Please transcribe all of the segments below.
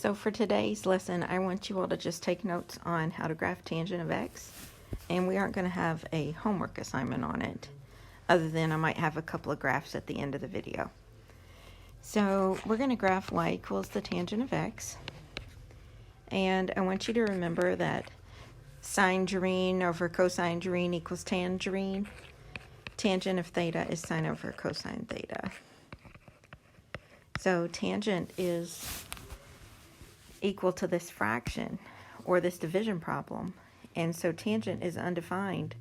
So for today's lesson, I want you all to just take notes on how to graph tangent of x, and we aren't going to have a homework assignment on it, other than I might have a couple of graphs at the end of the video. So we're going to graph y equals the tangent of x, and I want you to remember that sine gerene over cosine gerene equals tan gerene. Tangent of theta is sine over cosine theta. So tangent is equal to this fraction or this division problem, and so tangent is undefined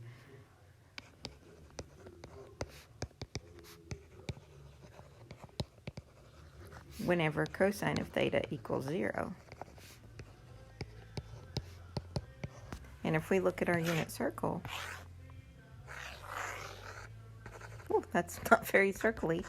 whenever cosine of theta equals 0. And if we look at our unit circle, oh, that's not very circly.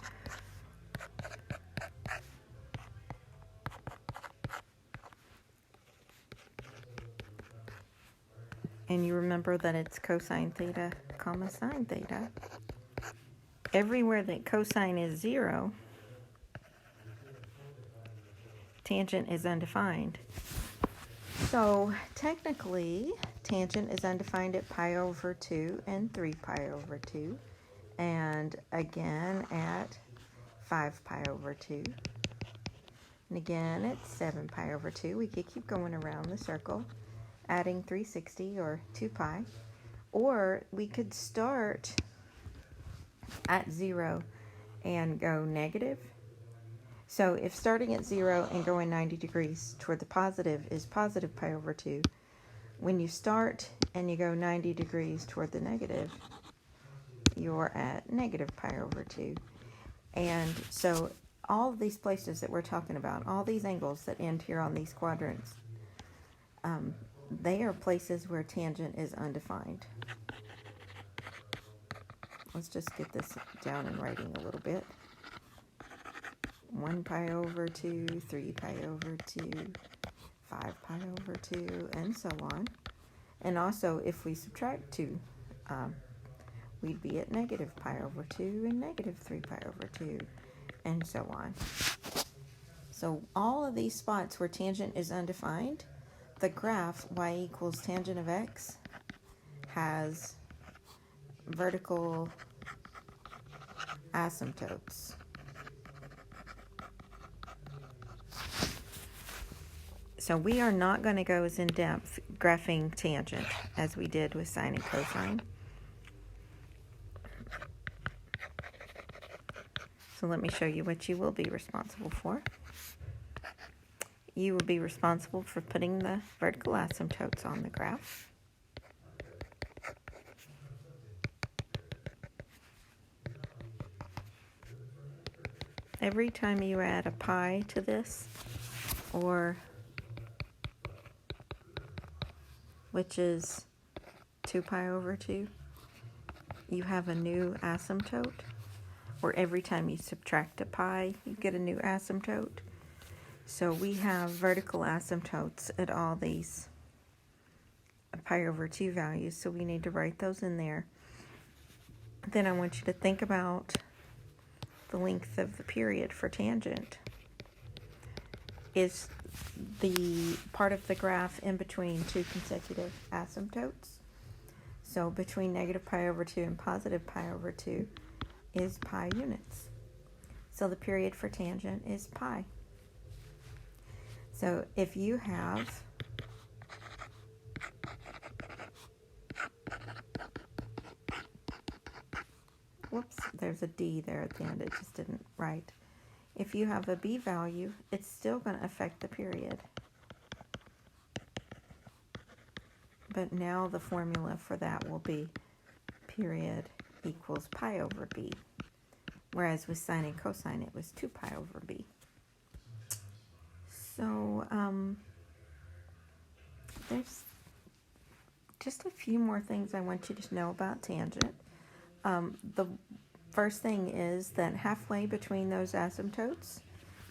And you remember that it's cosine theta comma sine theta. Everywhere that cosine is 0, tangent is undefined. So technically, tangent is undefined at pi over 2 and 3 pi over 2, and again at 5 pi over 2, and again at 7 pi over 2. We could keep going around the circle, adding 360 or 2 pi, or we could start at 0 and go negative. So if starting at 0 and going 90 degrees toward the positive is positive pi over 2, when you start and you go 90 degrees toward the negative, you're at negative pi over 2. And so all of these places that we're talking about, all these angles that end here on these quadrants, they are places where tangent is undefined. Let's just get this down in writing a little bit. 1 pi over 2, 3 pi over 2, 5 pi over 2, and so on. And also, if we subtract 2, we'd be at negative pi over 2 and negative 3 pi over 2, and so on. So all of these spots where tangent is undefined, the graph y equals tangent of x has vertical asymptotes. So we are not going to go as in-depth graphing tangent as we did with sine and cosine. So let me show you what you will be responsible for. You will be responsible for putting the vertical asymptotes on the graph. Every time you add a pi to this, or which is 2 pi over 2, you have a new asymptote. Or every time you subtract a pi, you get a new asymptote. So we have vertical asymptotes at all these pi over 2 values, so we need to write those in there. Then I want you to think about the length of the period for tangent. Is the part of the graph in between two consecutive asymptotes? So between negative pi over 2 and positive pi over 2 is pi units. So the period for tangent is pi. So if you have whoops, there's a D there at the end, it just didn't write. If you have a B value, it's still going to affect the period. But now the formula for that will be period equals pi over B. Whereas with sine and cosine, it was 2 pi over B. So there's just a few more things I want you to know about tangent. The first thing is that halfway between those asymptotes,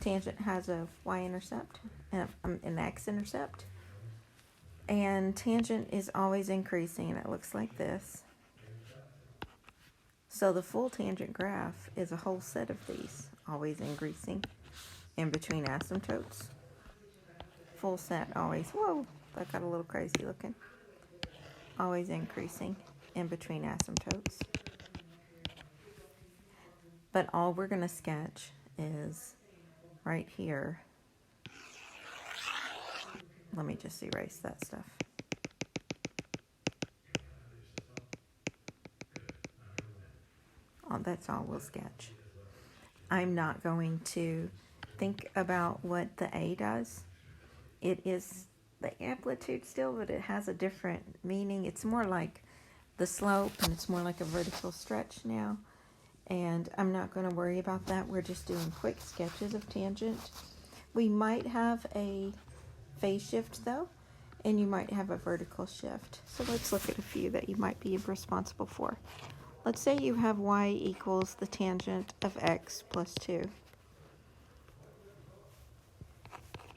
tangent has a y-intercept and an x-intercept. And tangent is always increasing, and it looks like this. So the full tangent graph is a whole set of these, always increasing in between asymptotes. full set always, whoa, that got a little crazy looking. Always increasing in between asymptotes. But all we're going to sketch is right here. Let me just erase that stuff. Oh, that's all we'll sketch. I'm not going to think about what the A does. It is the amplitude still, but it has a different meaning. It's more like the slope, and it's more like a vertical stretch now. And I'm not going to worry about that. We're just doing quick sketches of tangent. We might have a phase shift though, and you might have a vertical shift. So let's look at a few that you might be responsible for. Let's say you have y equals the tangent of x plus 2.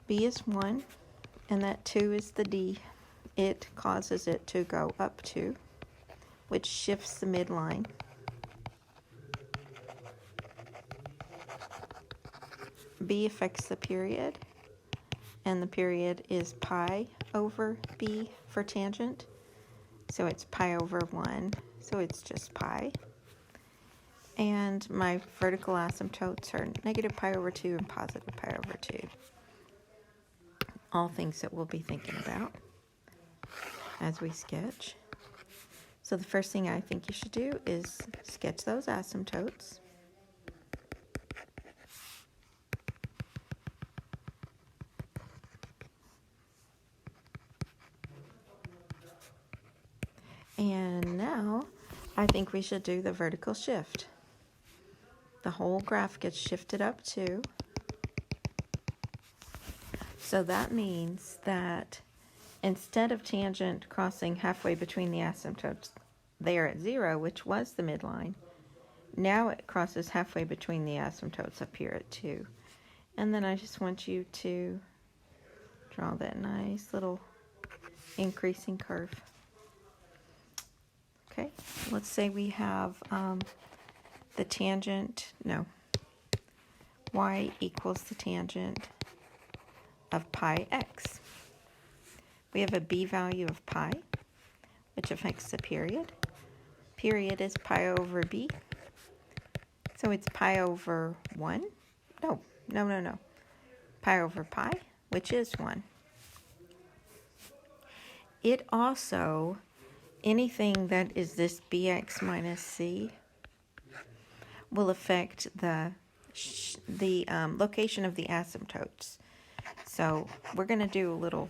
B is 1, and that 2 is the d. It causes it to go up 2, which shifts the midline. B affects the period, and the period is pi over b for tangent. So it's pi over 1, so it's just pi. And my vertical asymptotes are negative pi over 2 and positive pi over 2. All things that we'll be thinking about as we sketch. So the first thing I think you should do is sketch those asymptotes. And now I think we should do the vertical shift. The whole graph gets shifted up 2. So that means that instead of tangent crossing halfway between the asymptotes there at 0, which was the midline, now it crosses halfway between the asymptotes up here at 2. And then I just want you to draw that nice little increasing curve. Okay, let's say we have the tangent, y equals the tangent of pi x. We have a b value of pi, which affects the period. Period is pi over b, so it's pi over 1. No. Pi over pi, which is 1. It also, anything that is this bx minus c will affect the location of the asymptotes. So we're going to do a little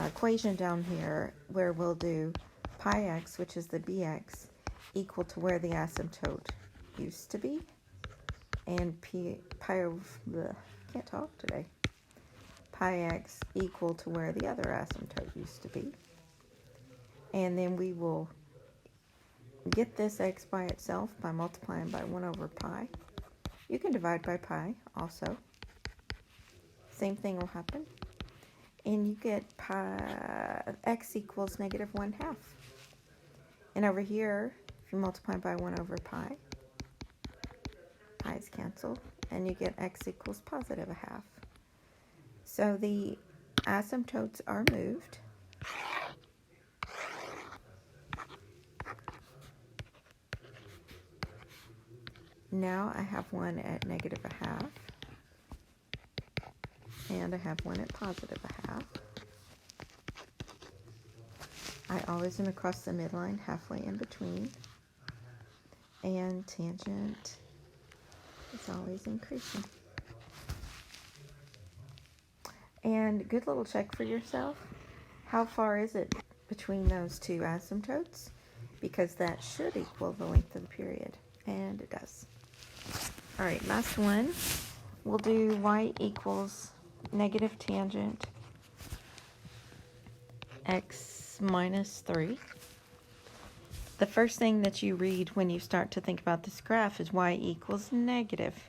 equation down here where we'll do pi x, which is the bx, equal to where the asymptote used to be, and pi over, can't talk today, pi x equal to where the other asymptote used to be. And then we will get this x by itself by multiplying by 1 over pi. You can divide by pi also. Same thing will happen. And you get x equals negative 1/2. And over here, if you multiply by 1 over pi, pi's cancel, and you get x equals positive 1/2. So the asymptotes are moved. Now I have one at negative 1/2, and I have one at positive 1/2. I always am across the midline, halfway in between, and tangent is always increasing. And good little check for yourself. How far is it between those two asymptotes? Because that should equal the length of the period, and it does. All right, last one. We'll do y equals negative tangent x minus 3. The first thing that you read when you start to think about this graph is y equals negative.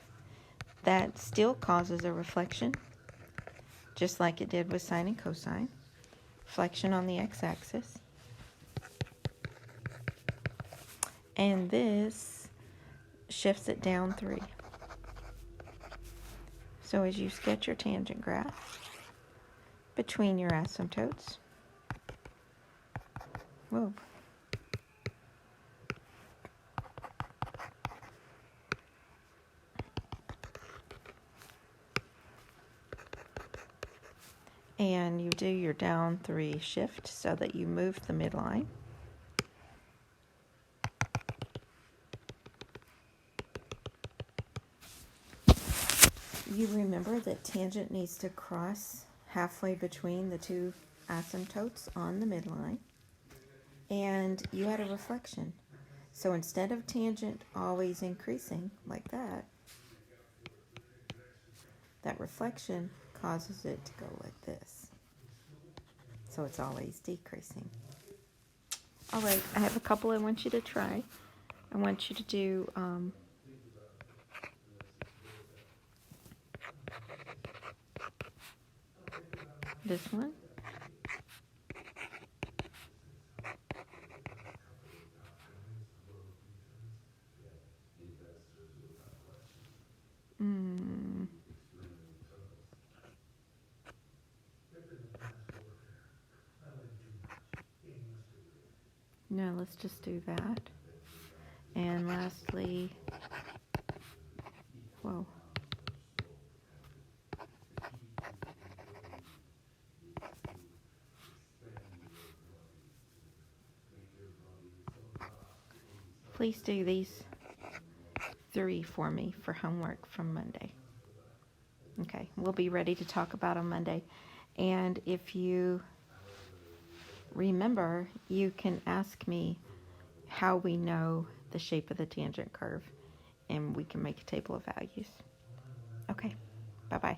That still causes a reflection, just like it did with sine and cosine. Reflection on the x-axis. And this shifts it down 3. So as you sketch your tangent graph between your asymptotes, whoa, and you do your down 3 shift so that you move the midline. You remember that tangent needs to cross halfway between the two asymptotes on the midline, and you had a reflection. So instead of tangent always increasing like that, that reflection causes it to go like this. So it's always decreasing. All right, I have a couple I want you to try. I want you to do this one. No, let's just do that. And lastly, whoa. Please do these 3 for me for homework from Monday. Okay, we'll be ready to talk about on Monday. And if you remember, you can ask me how we know the shape of the tangent curve, and we can make a table of values. Okay, bye-bye.